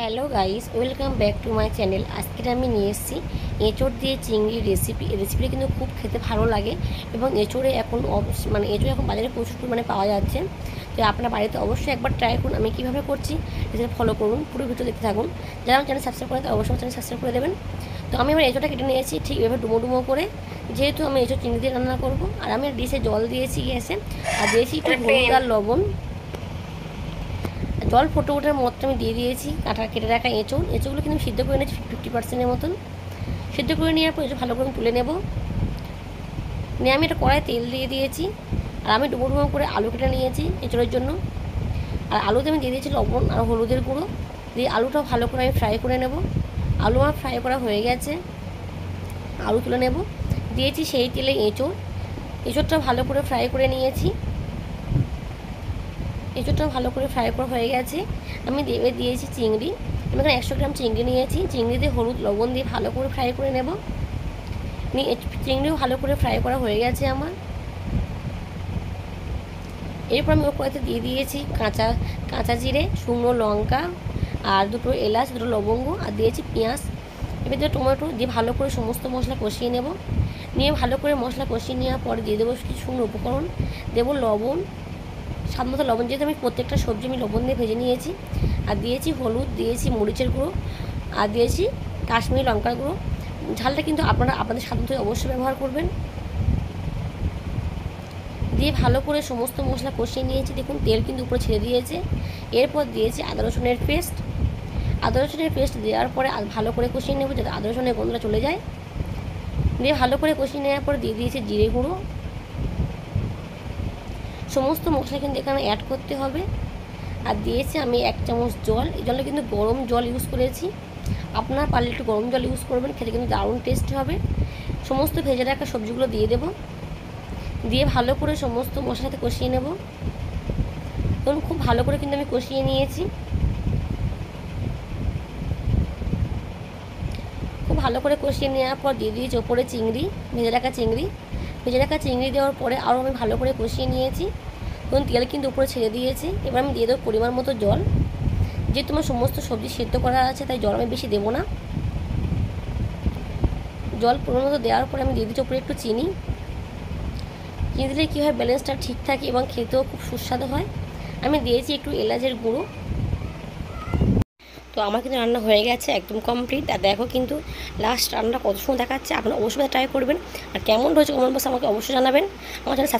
Hello guys, welcome back to my channel. আজকে আমি নিয়ে এসেছি এঁচোড় দিয়ে চিংড়ির রেসিপিটা কিন্তু খুব খেতে ভালো লাগে এবং এঁচোড়ে এখন এঁচোড়ে এখন বাজারে প্রচুর পরিমাণে পাওয়া যাচ্ছে। তো আপনার বাড়িতে অবশ্যই একবার ট্রাই করুন। আমি কীভাবে করছি সেটা ফলো করুন, পুরো ভিডিও দেখতে থাকুন। যারা আমার চ্যানেল সাবস্ক্রাইব করেন তারা অবশ্যই চ্যানেল সাবস্ক্রাইব করে দেবেন। তো আমি আমার এঁচোড়টা কেটে নিয়েছি ঠিক এভাবে ডুমো ডুমো করে, যেহেতু আমি এঁচোড় চিংড়ি দিয়ে রান্না করবো। আর আমি ডিশে জল দিয়েছি গ্যাসে, আর দিয়েছি একটু হলুদ আর লবণ। জল ফুটে ওঠার মতো আমি দিয়ে দিয়েছি কেটে রাখা এঁচোড়গুলো কিন্তু সিদ্ধ করে নিয়েছি 50%-এর মতন। সিদ্ধ করে নেওয়ার পর ভালো করে তুলে নেব। নিয়ে আমি একটা কড়াই তেল দিয়ে দিয়েছি, আর আমি ডুবো ডুবো করে আলু কেটে নিয়েছি এঁচোড়ের জন্য। আর আলুতে আমি দিয়ে দিয়েছি লবণ আর হলুদের গুঁড়ো দিয়ে আলুটাও ভালো করে আমি ফ্রাই করে নেব। আলু আমার ফ্রাই করা হয়ে গেছে, আলু তুলে নেব। দিয়েছি সেই তেলে এঁচোড়টা ভালো করে ফ্রাই করে নিয়েছি। এঁচোড়টা ভালো করে ফ্রাই করা হয়ে গেছে। আমি দিয়েছি চিংড়ি। আমি এখানে 100 গ্রাম চিংড়ি নিয়েছি। চিংড়ি দিয়ে হলুদ লবণ দিয়ে ভালো করে ফ্রাই করে নেব। চিংড়িও ভালো করে ফ্রাই করা হয়ে গেছে আমার। এরপর আমি ওর কড়াইতে দিয়ে দিয়েছি কাঁচা জিরে, শুকনো লঙ্কা আর দুটো এলাচ, দুটো লবঙ্গ, আর দিয়েছি পেঁয়াজ। এবার দিয়ে টমেটো দিয়ে ভালো করে সমস্ত মশলা কষিয়ে নেব। নিয়ে ভালো করে মশলা কষিয়ে নেওয়ার পরে দিয়ে দেবো কিছু শুকনো উপকরণ। দেবো লবণ, স্বাদ মতো লবণ, যেহেতু আমি প্রত্যেকটা সবজি আমি লবণ দিয়ে ভেজে নিয়েছি। আর দিয়েছি হলুদ, দিয়েছি মরিচের গুঁড়ো, আর দিয়েছি কাশ্মীরি লঙ্কার গুঁড়ো। ঝালটা কিন্তু আপনারা আপনাদের স্বাদ মতো অবশ্যই ব্যবহার করবেন। দিয়ে ভালো করে সমস্ত মশলা কষিয়ে নিয়েছি। দেখুন তেল কিন্তু উপরে ছেড়ে দিয়েছে। এরপর দিয়েছি আদা রসুনের পেস্ট দেওয়ার পরে ভালো করে কষিয়ে নেব যাতে আদা রসুনের গন্ধটা চলে যায়। দিয়ে ভালো করে কষিয়ে নেওয়ার পর দিয়ে দিয়েছি জিরে গুঁড়ো। সমস্ত মশলা কিন্তু এখানে অ্যাড করতে হবে। আর দিয়েছি আমি 1 চামচ জল। এই জলটা কিন্তু গরম জল ইউজ করেছি। আপনারা পারলে একটু গরম জল ইউজ করবেন, খেতে কিন্তু দারুণ টেস্ট হবে। সমস্ত ভেজে রাখা সবজিগুলো দিয়ে দেব। দিয়ে ভালো করে সমস্ত মশলার সাথে কষিয়ে নেব। ধরুন খুব ভালো করে কিন্তু আমি কষিয়ে নিয়েছি। খুব ভালো করে কষিয়ে নেওয়ার পর দিয়ে দিয়েছি ওপরে ভেজে রাখা চিংড়ি দেওয়ার পরে আরও আমি ভালো করে কষিয়ে নিয়েছি। ধরুন তেল কিন্তু উপরে ছেড়ে দিয়েছি। এবার আমি দিয়ে দেবো পরিমাণ মতো জল। যেহেতু আমার সমস্ত সবজি সেদ্ধ করা আছে তাই জল আমি বেশি দেবো না। জল পরিমাণ মতো দেওয়ার পরে আমি দিয়ে দিচ্ছি উপরে একটু চিনি দিলে কী হয়, ব্যালেন্সটা ঠিক থাকে এবং খেতেও খুব সুস্বাদু হয়। আমি দিয়েছি একটু এলাচের গুঁড়ো। তো আমার কিন্তু রান্না হয়ে গেছে, একদম কমপ্লিট। আর দেখো কিন্তু লাস্ট রান্না কত সময় দেখাচ্ছে। আপনারা অবশ্যই ট্রাই করবেন। আর কেমন হয়েছে কমেন্ট বক্সে আমাকে অবশ্যই জানাবেন। আমার চ্যানেল